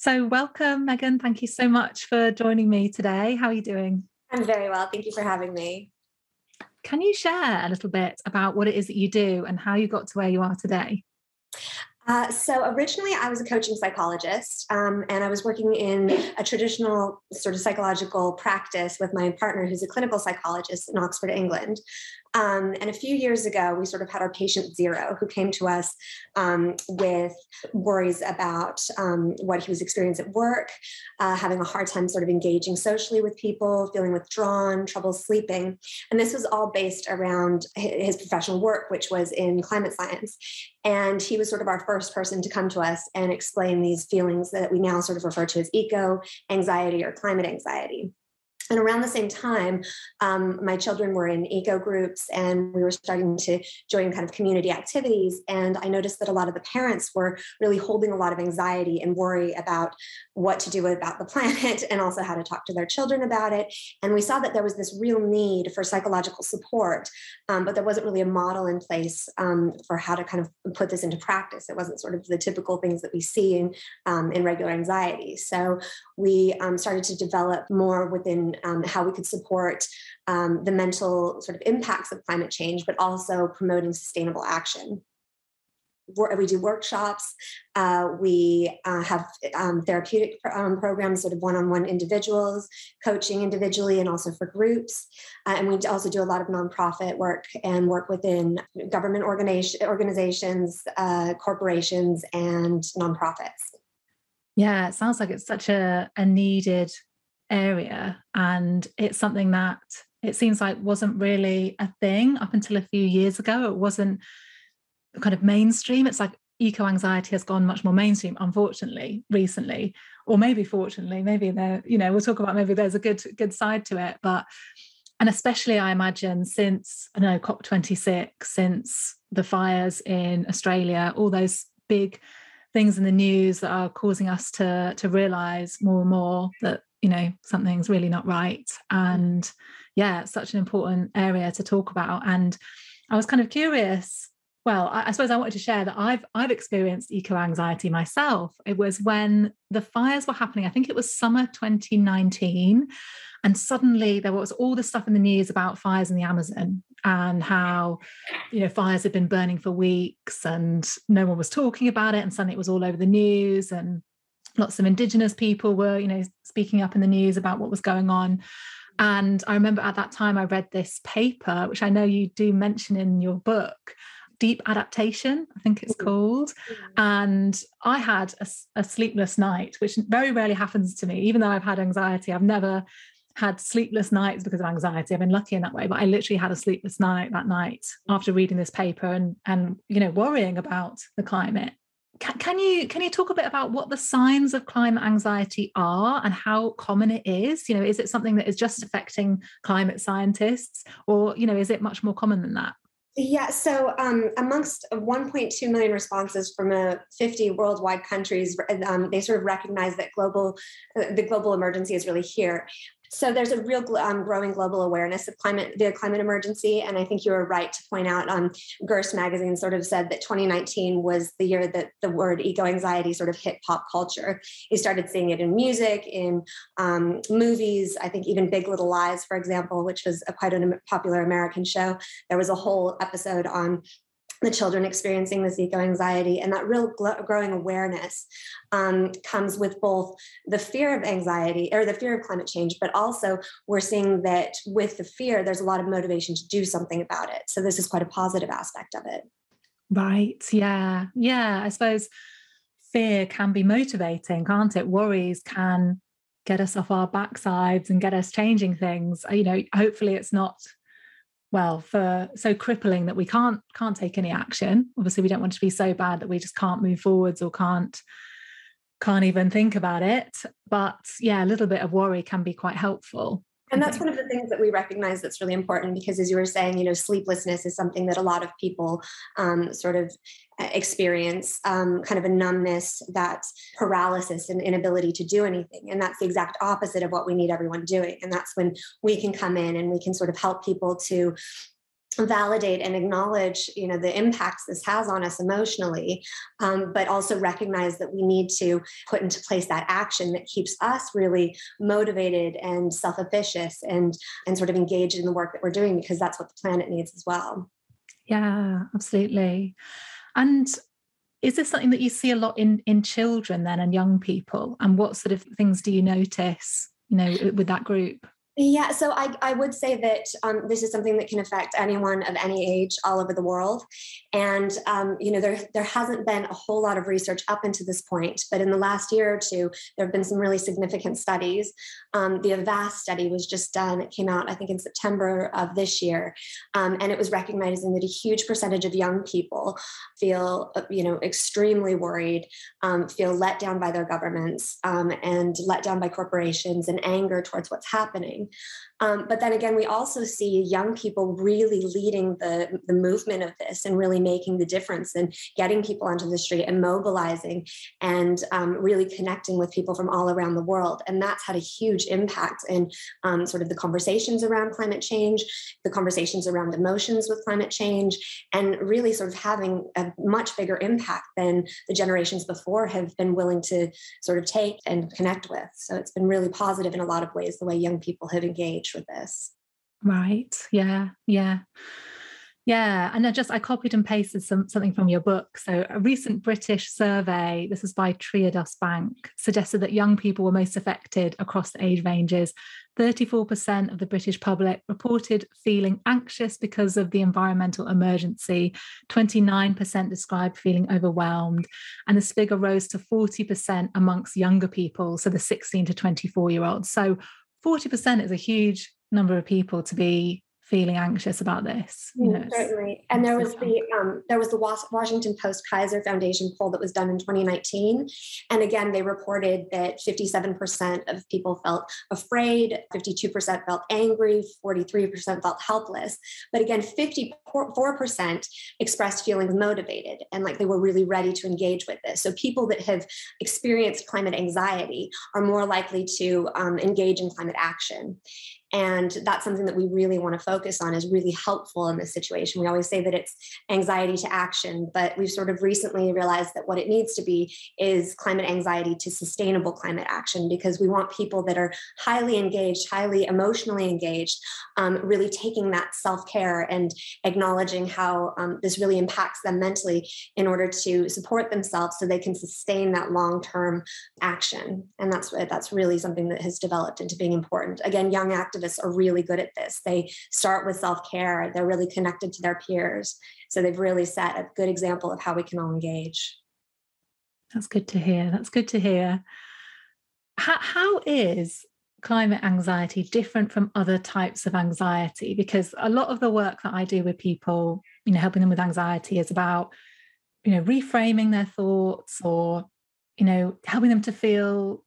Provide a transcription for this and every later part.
So welcome, Megan. Thank you so much for joining me today. How are you doing? I'm very well. Thank you for having me. Can you share a little bit about what it is that you do and how you got to where you are today? So originally, I was a coaching psychologist, and I was working in a traditional sort of psychological practice with my partner, who's a clinical psychologist in Oxford, England. And a few years ago, we sort of had our patient zero who came to us with worries about what he was experiencing at work, having a hard time sort of engaging socially with people, feeling withdrawn, trouble sleeping. And this was all based around his professional work, which was in climate science. And he was sort of our first person to come to us and explain these feelings that we now sort of refer to as eco anxiety or climate anxiety. And around the same time, my children were in eco groups and we were starting to join kind of community activities. And I noticed that a lot of the parents were really holding a lot of anxiety and worry about what to do about the planet and also how to talk to their children about it. And we saw that there was this real need for psychological support, but there wasn't really a model in place for how to kind of put this into practice. It wasn't sort of the typical things that we see in regular anxiety. So we started to develop more within how we could support the mental sort of impacts of climate change, but also promoting sustainable action. We do workshops. We have therapeutic programs, sort of one-on-one individuals, coaching individually and also for groups. And we also do a lot of nonprofit work and work within government organizations, corporations, and nonprofits. Yeah, it sounds like it's such a needed area. And it's something that it seems like wasn't really a thing up until a few years ago. It wasn't kind of mainstream. It's like eco-anxiety has gone much more mainstream, unfortunately, recently, or maybe fortunately, maybe there, we'll talk about maybe there's a good side to it. And especially I imagine since, I don't know, COP26, since the fires in Australia, all those big things in the news that are causing us to realize more and more that, something's really not right. And yeah, it's such an important area to talk about. And I was kind of curious. Well, I suppose I wanted to share that I've experienced eco-anxiety myself. It was when the fires were happening. I think it was summer 2019. And suddenly there was all this stuff in the news about fires in the Amazon and how, fires had been burning for weeks and no one was talking about it. And suddenly it was all over the news and lots of Indigenous people were, speaking up in the news about what was going on. And I remember at that time I read this paper, which I know you do mention in your book, Deep Adaptation, I think it's called. And I had a sleepless night, which very rarely happens to me. Even though I've had anxiety, I've never had sleepless nights because of anxiety. I've been lucky in that way, but I literally had a sleepless night that night after reading this paper and worrying about the climate. Can you talk a bit about what the signs of climate anxiety are and how common it is? Is it something that is just affecting climate scientists, or is it much more common than that? Yeah, so amongst 1.2 million responses from 50 worldwide countries, they sort of recognize that the global emergency is really here. So there's a real growing global awareness of the climate emergency. And I think you were right to point out, Gerst magazine sort of said that 2019 was the year that the word eco-anxiety sort of hit pop culture. You started seeing it in music, in movies, I think even Big Little Lies, for example, which was quite a popular American show. There was a whole episode on the children experiencing this eco-anxiety, and that real growing awareness comes with both the fear of anxiety or the fear of climate change, but also we're seeing that with the fear, there's a lot of motivation to do something about it. So this is quite a positive aspect of it. Right. Yeah. Yeah. I suppose fear can be motivating, can't it? Worries can get us off our backsides and get us changing things. Hopefully it's not for so crippling that we can't take any action. Obviously, we don't want to be so bad that we just can't move forwards or can't even think about it. But yeah, a little bit of worry can be quite helpful. And that's one of the things that we recognize that's really important, because as you were saying, sleeplessness is something that a lot of people sort of experience, kind of a numbness, that paralysis and inability to do anything. And that's the exact opposite of what we need everyone doing. And that's when we can come in and we can sort of help people to validate and acknowledge, the impacts this has on us emotionally, but also recognize that we need to put into place that action that keeps us really motivated and self-efficacious and sort of engaged in the work that we're doing, because that's what the planet needs as well. Yeah, absolutely. And is this something that you see a lot in children then and young people? And what sort of things do you notice, with that group? Yeah, so I would say that this is something that can affect anyone of any age all over the world. And, there hasn't been a whole lot of research up until this point, but in the last year or two, there have been some really significant studies. The Avast study was just done. It came out, I think, in September of this year. And it was recognizing that a huge percentage of young people feel, extremely worried, feel let down by their governments, and let down by corporations, and anger towards what's happening. But then again, we also see young people really leading the movement of this and really making the difference and getting people onto the street and mobilizing and really connecting with people from all around the world. And that's had a huge impact in sort of the conversations around climate change, the conversations around emotions with climate change, and really sort of having a much bigger impact than the generations before have been willing to sort of take and connect with. So it's been really positive in a lot of ways, the way young people have engaged with this. Right. Yeah. Yeah. Yeah. And I copied and pasted something from your book. So a recent British survey, this is by Triodos Bank, suggested that young people were most affected across the age ranges. 34% of the British public reported feeling anxious because of the environmental emergency. 29% described feeling overwhelmed. And this figure rose to 40% amongst younger people, so the 16 to 24-year-olds. So 40% is a huge number of people to be feeling anxious about this. Certainly. And there was the Washington Post Kaiser Foundation poll that was done in 2019. And again, they reported that 57% of people felt afraid, 52% felt angry, 43% felt helpless. But again, 54% expressed feeling motivated and like they were really ready to engage with this. So people that have experienced climate anxiety are more likely to engage in climate action. And that's something that we really want to focus on, is really helpful in this situation. We always say that it's anxiety to action, but we've sort of recently realized that what it needs to be is climate anxiety to sustainable climate action, because we want people that are highly engaged, highly emotionally engaged, really taking that self-care and acknowledging how this really impacts them mentally in order to support themselves so they can sustain that long-term action. And that's really something that has developed into being important. Again, young activists are really good at this. They start with self-care. They're really connected to their peers. So they've really set a good example of how we can all engage. That's good to hear. That's good to hear. How is climate anxiety different from other types of anxiety? Because a lot of the work that I do with people, helping them with anxiety is about, reframing their thoughts or, helping them to feel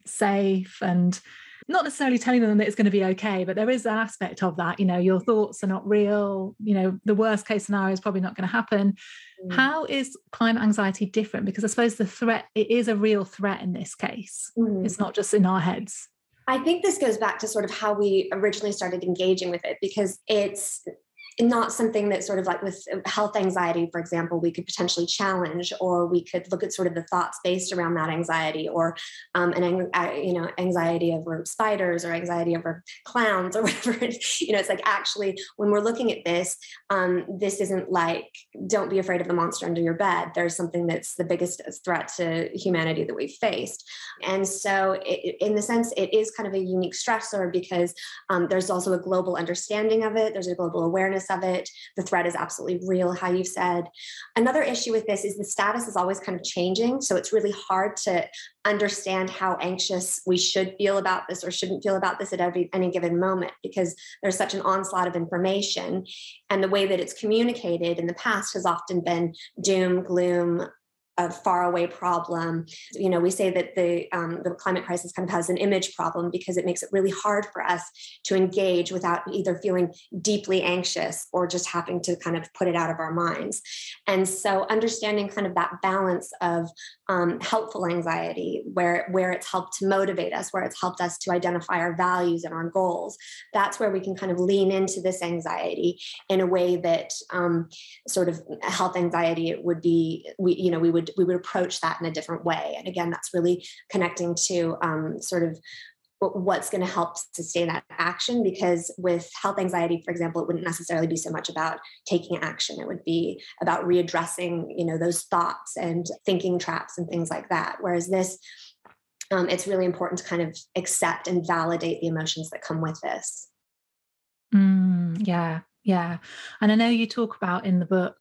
safe and not necessarily telling them that it's going to be okay, but there is an aspect of that, your thoughts are not real, the worst case scenario is probably not going to happen. How is climate anxiety different? Because I suppose it is a real threat in this case. It's not just in our heads. I think this goes back to sort of how we originally started engaging with it, because it's not something that sort of like with health anxiety, for example, we could potentially challenge, or we could look at sort of the thoughts based around that anxiety, or anxiety over spiders or anxiety over clowns or whatever. It's like, actually, when we're looking at this, this isn't like, don't be afraid of the monster under your bed. There's something that's the biggest threat to humanity that we've faced. And so in the sense, it is kind of a unique stressor because there's also a global understanding of it. There's a global awareness of it. The threat is absolutely real, how you've said. Another issue with this is the status is always kind of changing. So it's really hard to understand how anxious we should feel about this or shouldn't feel about this at any given moment, because there's such an onslaught of information. And the way that it's communicated in the past has often been doom, gloom, a faraway problem. We say that the climate crisis kind of has an image problem because it makes it really hard for us to engage without either feeling deeply anxious or just having to kind of put it out of our minds. And so understanding kind of that balance of helpful anxiety, where it's helped to motivate us, where it's helped us to identify our values and our goals, that's where we can kind of lean into this anxiety in a way that sort of health anxiety would be, we would approach that in a different way. And again, that's really connecting to sort of what's going to help sustain that action. Because with health anxiety, for example, it wouldn't necessarily be so much about taking action. It would be about readdressing, those thoughts and thinking traps and things like that. Whereas this, it's really important to kind of accept and validate the emotions that come with this. Yeah. And I know you talk about in the book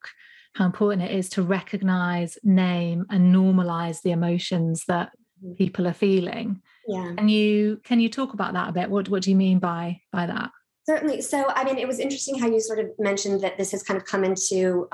how important it is to recognize, name, and normalize the emotions that people are feeling. Yeah. Can you talk about that a bit? What do you mean by that? Certainly. So, it was interesting how you sort of mentioned that this has kind of come into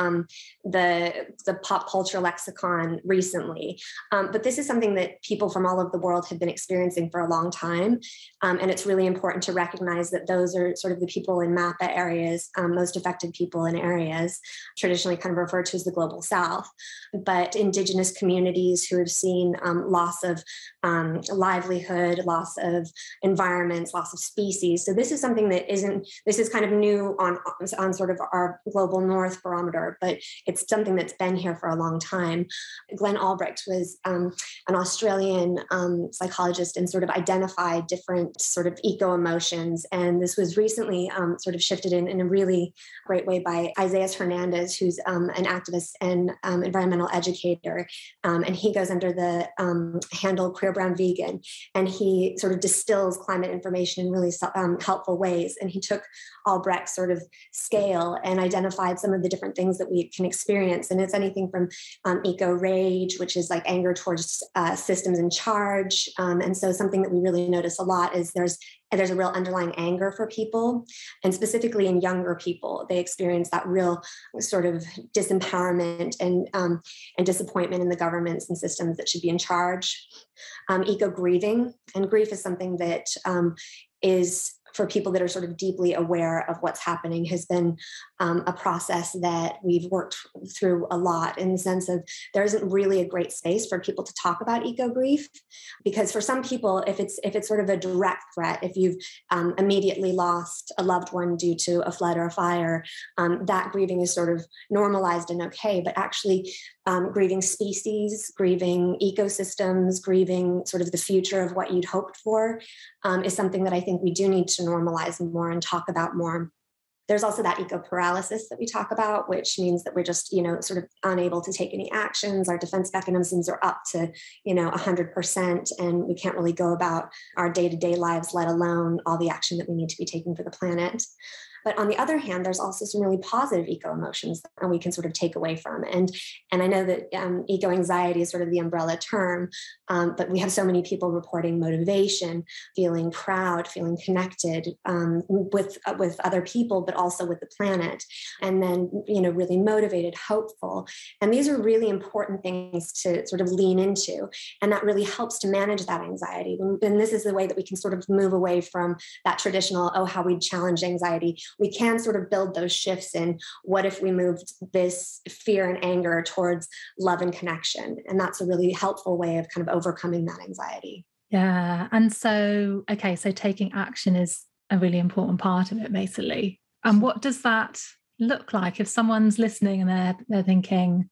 the pop culture lexicon recently. But this is something that people from all over the world have been experiencing for a long time. And it's really important to recognize that those are sort of the people in MAPA areas, most affected people in areas traditionally kind of referred to as the global South, but Indigenous communities who have seen loss of livelihood, loss of environments, loss of species. So this is something that this is kind of new on sort of our global North barometer, but it's something that's been here for a long time. Glenn Albrecht was an Australian psychologist and sort of identified different sort of eco-emotions. And this was recently sort of shifted in a really great way by Isaias Hernandez, who's an activist and environmental educator. And he goes under the handle Queer Brown Vegan, and he sort of distills climate information in really helpful ways. And he took Albrecht's sort of scale and identified some of the different things that we can experience. And it's anything from eco-rage, which is like anger towards systems in charge. And so something that we really notice a lot is there's a real underlying anger for people, and specifically in younger people, they experience that real sort of disempowerment and disappointment in the governments and systems that should be in charge. Eco-grieving, and grief is something that is for people that are sort of deeply aware of what's happening, has been a process that we've worked through a lot, in the sense of there isn't really a great space for people to talk about eco-grief, because for some people, if it's sort of a direct threat, if you've immediately lost a loved one due to a flood or a fire, that grieving is sort of normalized and okay. But actually grieving species, grieving ecosystems, grieving sort of the future of what you'd hoped for is something that I think we do need to normalize more and talk about more. There's also that eco-paralysis that we talk about, which means that we're just, sort of unable to take any actions. Our defense mechanisms are up to, 100%, and we can't really go about our day-to-day lives, let alone all the action that we need to be taking for the planet. But on the other hand, there's also some really positive eco-emotions that we can sort of take away from. And I know that eco-anxiety is sort of the umbrella term, but we have so many people reporting motivation, feeling proud, feeling connected with other people, but also with the planet. And then, really motivated, hopeful. And these are really important things to sort of lean into. And that really helps to manage that anxiety. And this is the way that we can sort of move away from that traditional, how we challenge anxiety. We can sort of build those shifts in what if we moved this fear and anger towards love and connection. And that's a really helpful way of kind of overcoming that anxiety. Yeah. And so, so taking action is a really important part of it, basically. And what does that look like if someone's listening and they're thinking,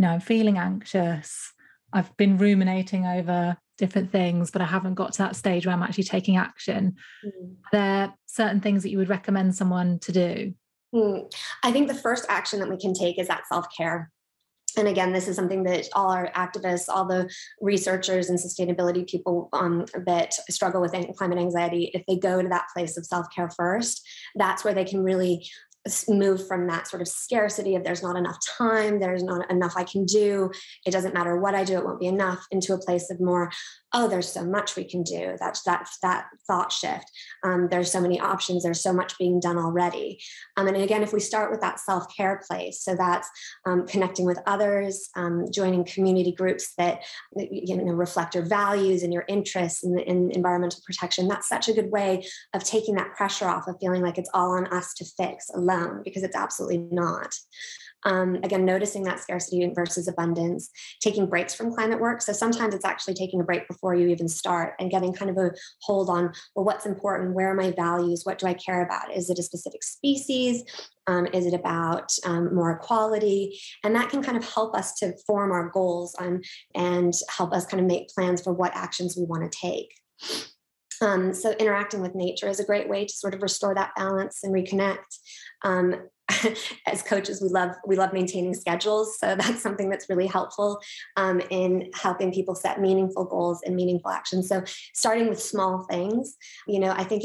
I'm feeling anxious, I've been ruminating over different things, but I haven't got to that stage where I'm actually taking action. Are there certain things that you would recommend someone to do? I think the first action that we can take is that self-care. And again, this is something that all our activists, all the researchers and sustainability people that struggle with climate anxiety, if they go to that place of self-care first, that's where they can really move from that sort of scarcity of there's not enough time, there's not enough I can do, it doesn't matter what I do, it won't be enough, into a place of more, oh, there's so much we can do. That's that thought shift. There's so many options. There's so much being done already. And again, if we start with that self-care place, so that's connecting with others, joining community groups that reflect your values and your interests in environmental protection. That's such a good way of taking that pressure off of feeling like it's all on us to fix alone, because it's absolutely not. Again, noticing that scarcity versus abundance, taking breaks from climate work. So sometimes it's actually taking a break before you even start and getting kind of a hold on, well, what's important? Where are my values? What do I care about? Is it a specific species? Is it about more equality? And that can kind of help us to form our goals and help us kind of make plans for what actions we want to take. So interacting with nature is a great way to sort of restore that balance and reconnect. As coaches, we love maintaining schedules. So that's something that's really helpful in helping people set meaningful goals and meaningful actions. So starting with small things, I think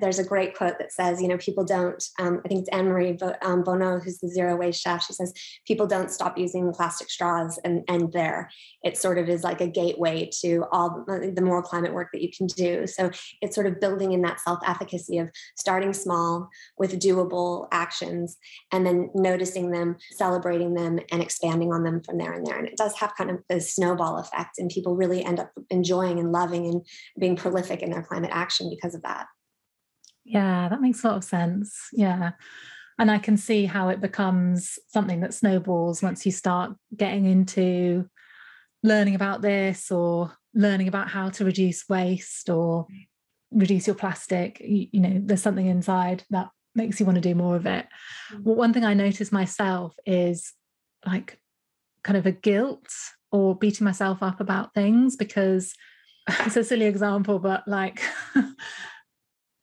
there's a great quote that says, people don't, I think it's Anne-Marie Bonneau, who's the zero waste chef. She says, people don't stop using plastic straws and there. It sort of is like a gateway to all the more climate work that you can do. So it's sort of building in that self-efficacy of starting small with doable actions, and then noticing them, celebrating them, and expanding on them from there and there. And it does have kind of the snowball effect, and people really end up enjoying and loving and being prolific in their climate action because of that. Yeah, that makes a lot of sense. Yeah. And I can see how it becomes something that snowballs once you start getting into learning about this, or learning about how to reduce waste or reduce your plastic. There's something inside that makes you want to do more of it. Well, one thing I notice myself is like kind of a guilt or beating myself up about things, because it's a silly example, but like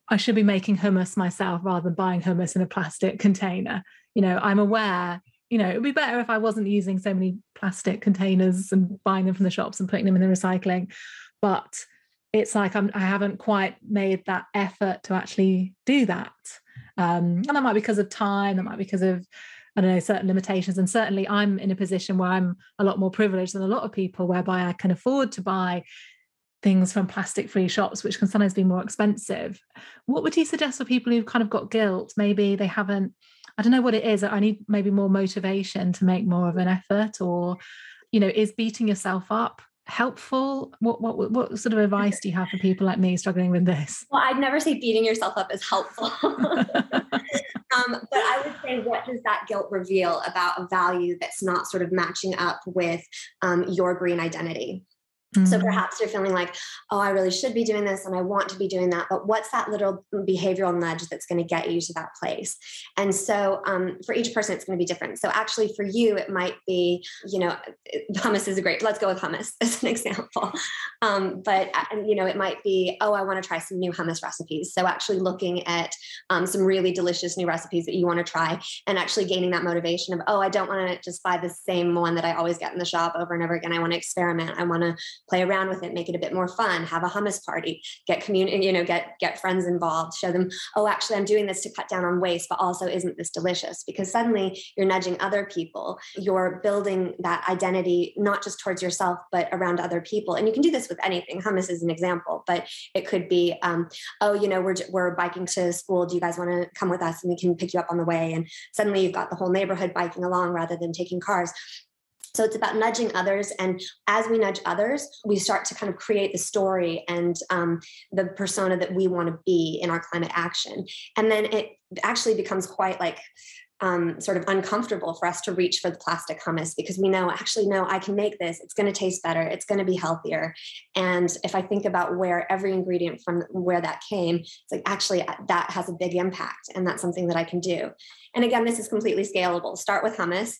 I should be making hummus myself rather than buying hummus in a plastic container. I'm aware, it would be better if I wasn't using so many plastic containers and buying them from the shops and putting them in the recycling. But it's like I haven't quite made that effort to actually do that. And that might be because of time, that might be because of, I don't know, certain limitations. And certainly I'm in a position where I'm a lot more privileged than a lot of people, whereby I can afford to buy things from plastic-free shops, which can sometimes be more expensive. What would you suggest for people who've kind of got guilt? Maybe they haven't, I don't know what it is. I need maybe more motivation to make more of an effort, or, is beating yourself up helpful? What sort of advice do you have for people like me struggling with this? Well, I'd never say beating yourself up is helpful. But I would say, what does that guilt reveal about a value that's not sort of matching up with your green identity? So perhaps you're feeling like, oh, I really should be doing this and I want to be doing that, but what's that little behavioral nudge that's going to get you to that place? And so for each person, it's going to be different. So actually for you, it might be, hummus is let's go with hummus as an example. But it might be, oh, I want to try some new hummus recipes. So actually looking at some really delicious new recipes that you want to try, and actually gaining that motivation of, oh, I don't want to just buy the same one that I always get in the shop over and over again. I want to experiment. I want to play around with it, make it a bit more fun, have a hummus party, get get friends involved, show them, oh, actually I'm doing this to cut down on waste, but also isn't this delicious? Because suddenly you're nudging other people, you're building that identity, not just towards yourself, but around other people. And you can do this with anything. Hummus is an example, but it could be, we're biking to school. Do you guys want to come with us? And we can pick you up on the way. And suddenly you've got the whole neighborhood biking along rather than taking cars. So it's about nudging others. And as we nudge others, we start to kind of create the story and the persona that we want to be in our climate action. And then it actually becomes quite like sort of uncomfortable for us to reach for the plastic hummus, because we know, actually, no, I can make this. It's going to taste better. It's going to be healthier. And if I think about where every ingredient from where that came, it's like, actually, that has a big impact. And that's something that I can do. And again, this is completely scalable. Start with hummus,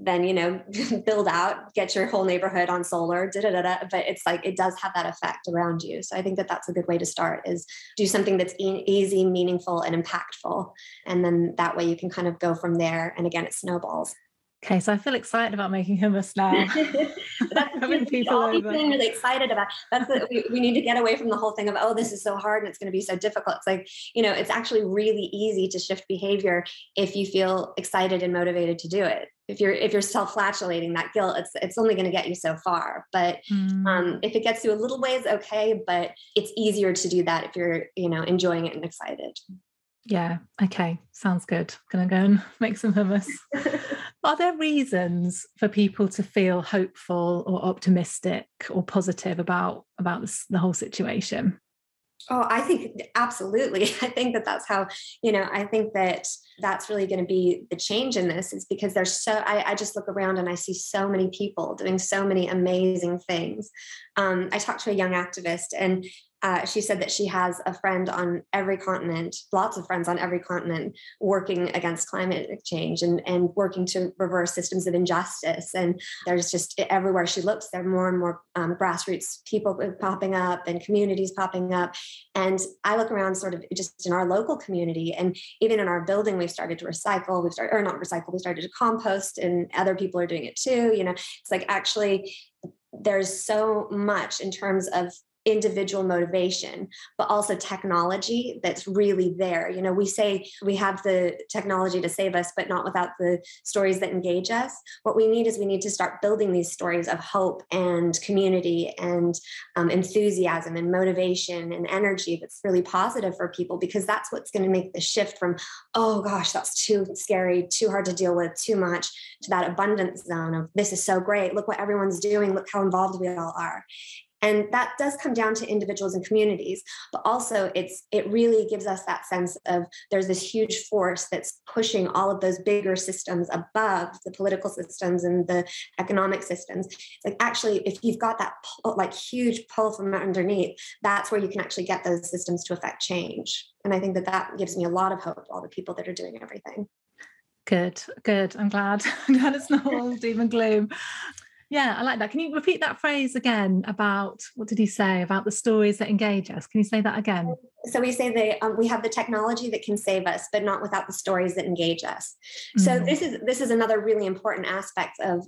then, build out, get your whole neighborhood on solar, but it's like, it does have that effect around you. So I think that that's a good way to start, is do something that's easy, meaningful, and impactful. And then that way you can kind of go from there. And again, it snowballs. Okay, so I feel excited about making hummus now. That's the Having thing, we should people all be over. feeling really excited about. We need to get away from the whole thing of, oh, this is so hard and it's going to be so difficult. It's like, it's actually really easy to shift behavior if you feel excited and motivated to do it. If you're self-flagellating, that guilt, it's only going to get you so far. But if it gets you a little ways, okay, but it's easier to do that if you're, enjoying it and excited. Yeah. Okay. Sounds good. Gonna go and make some hummus. Are there reasons for people to feel hopeful or optimistic or positive about the whole situation? Oh, I think absolutely. I think that's how, I think that that's really going to be the change in this, is because I just look around and I see so many people doing so many amazing things. I talked to a young activist, and she said that she has a friend on every continent, lots of friends on every continent, working against climate change and working to reverse systems of injustice. And there's just, everywhere she looks, there are more and more grassroots people popping up and communities popping up. And I look around sort of just in our local community, and even in our building, we've started to recycle, we started to compost, and other people are doing it too. It's like, actually, there's so much in terms of individual motivation, but also technology that's really there. We say we have the technology to save us, but not without the stories that engage us. What we need to start building these stories of hope and community and enthusiasm and motivation and energy that's really positive for people, because that's what's going to make the shift from, oh gosh, that's too scary, too hard to deal with, too much, to that abundance zone of, this is so great, look what everyone's doing, look how involved we all are. And that does come down to individuals and communities, but also it really gives us that sense of, there's this huge force that's pushing all of those bigger systems above the political systems and the economic systems. It's like, actually, if you've got that huge pull from underneath, that's where you can actually get those systems to affect change. And I think that gives me a lot of hope, all the people that are doing everything. Good. I'm glad it's not all doom and gloom. Yeah, I like that. Can you repeat that phrase again about, what did he say about the stories that engage us? Can you say that again? So we say we have the technology that can save us, but not without the stories that engage us. So this is another really important aspect of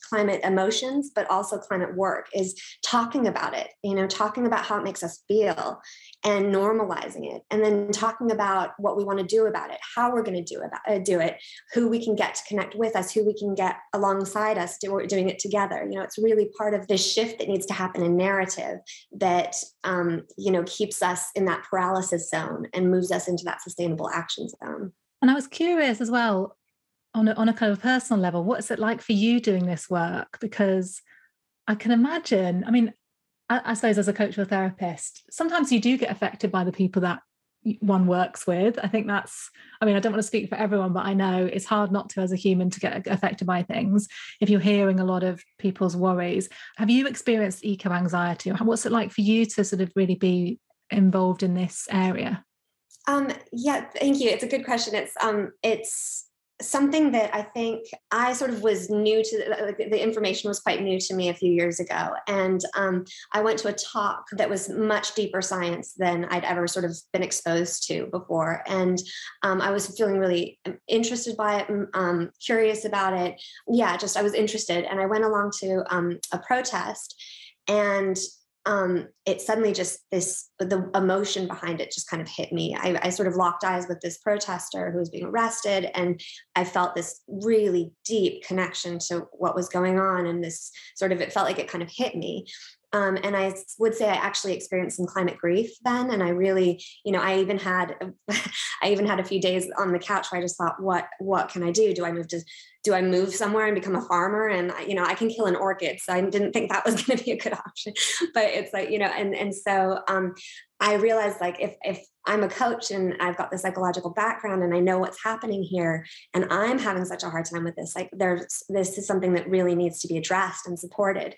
climate emotions, but also climate work, is talking about it, talking about how it makes us feel and normalizing it. And then talking about what we want to do about it, how we're going to do it, who we can get to connect with us, who we can get alongside us doing it together. It's really part of this shift that needs to happen in narrative that, keeps us in that paralysis zone and moves us into that sustainable action zone. And I was curious as well, on a kind of personal level, what's it like for you doing this work? Because I can imagine, I suppose as a coach or therapist, sometimes you do get affected by the people that one works with. I think I don't want to speak for everyone, but I know it's hard not to, as a human, to get affected by things if you're hearing a lot of people's worries. Have you experienced eco-anxiety? What's it like for you to sort of really be involved in this area? Yeah, thank you. It's a good question. It's something that I think I sort of was new to. The information was quite new to me a few years ago. And I went to a talk that was much deeper science than I'd ever sort of been exposed to before. And I was feeling really interested by it, curious about it. Yeah, I was interested. And I went along to a protest, and it suddenly the emotion behind it just kind of hit me. I sort of locked eyes with this protester who was being arrested, and I felt this really deep connection to what was going on. And this it felt like it kind of hit me. And I would say I actually experienced some climate grief then. And I really, I even had a few days on the couch where I just thought, what can I do? Do I move somewhere and become a farmer? And, I can kill an orchid. So I didn't think that was going to be a good option, but it's like, so I realized, like, if I'm a coach and I've got the psychological background and I know what's happening here, and I'm having such a hard time with this, like this is something that really needs to be addressed and supported.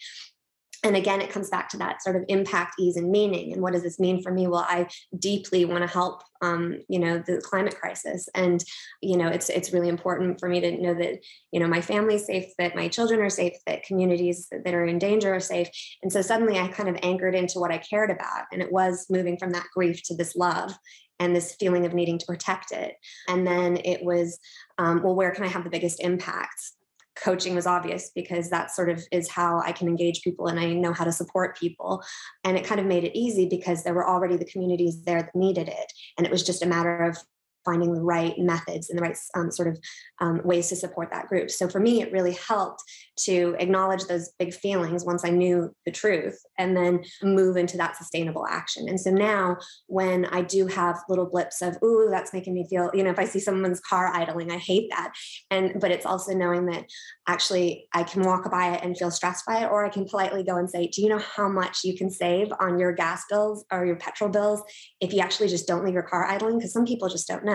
And again, it comes back to that sort of impact, ease, and meaning. And what does this mean for me? Well, I deeply want to help, the climate crisis. And, it's really important for me to know that, my family's safe, that my children are safe, that communities that are in danger are safe. And so suddenly I kind of anchored into what I cared about. And it was moving from that grief to this love and this feeling of needing to protect it. And then it was, where can I have the biggest impact? coaching was obvious because that sort of is how I can engage people and I know how to support people. And it kind of made it easy because there were already the communities there that needed it. And it was just a matter of finding the right methods and the right ways to support that group. So for me, it really helped to acknowledge those big feelings once I knew the truth and then move into that sustainable action. And so now when I do have little blips of, ooh, that's making me feel, if I see someone's car idling, I hate that. But it's also knowing that actually I can walk by it and feel stressed by it, or I can politely go and say, do you know how much you can save on your gas bills or your petrol bills if you actually just don't leave your car idling? Because some people just don't know.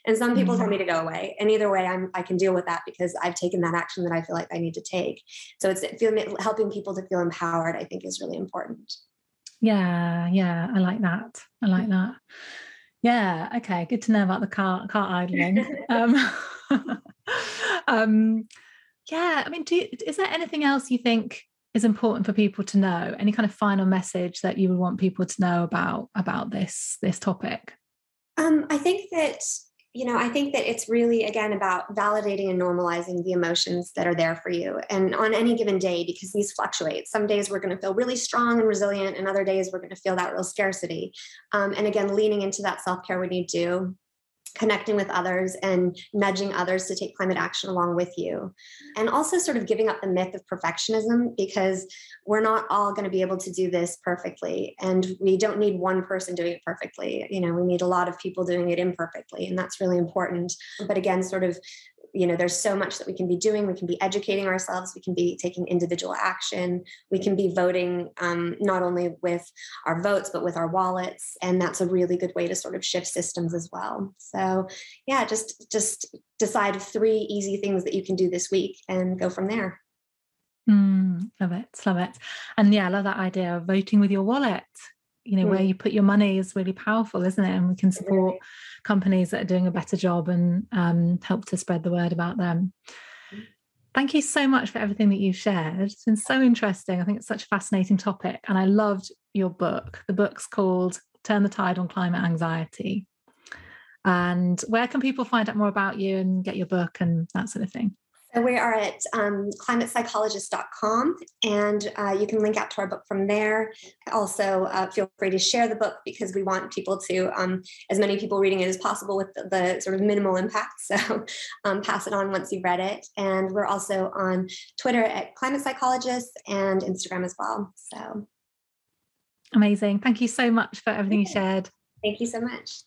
And some people tell me to go away. And either way, I can deal with that because I've taken that action that I feel like I need to take. So it's helping people to feel empowered, I think, is really important. Yeah. I like that. Yeah. Okay. Good to know about the car idling. Yeah. I mean, is there anything else you think is important for people to know? Any kind of final message that you would want people to know about this topic? I think that it's really, again, about validating and normalizing the emotions that are there for you. And on any given day, because these fluctuate, some days we're going to feel really strong and resilient, and other days we're going to feel that real scarcity. And again, leaning into that self-care when you do, connecting with others and nudging others to take climate action along with you. And also sort of giving up the myth of perfectionism, because we're not all going to be able to do this perfectly. And we don't need one person doing it perfectly. We need a lot of people doing it imperfectly. And that's really important. But again, sort of, there's so much that we can be doing. We can be educating ourselves. We can be taking individual action. We can be voting not only with our votes, but with our wallets. And that's a really good way to sort of shift systems as well. So yeah, just decide 3 easy things that you can do this week and go from there. Love it. And yeah, I love that idea of voting with your wallet. Where you put your money is really powerful, isn't it? And we can support companies that are doing a better job and help to spread the word about them. Thank you so much for everything that you've shared. It's been so interesting. I think it's such a fascinating topic. And I loved your book. The book's called Turn the Tide on Climate Anxiety. And where can people find out more about you and get your book and that sort of thing? So we are at climatepsychologist.com, and you can link out to our book from there. Also, feel free to share the book because we want people to, as many people reading it as possible with the sort of minimal impact. So pass it on once you've read it. And we're also on Twitter at Climate Psychologist and Instagram as well. So amazing. Thank you so much for everything you shared. Thank you so much.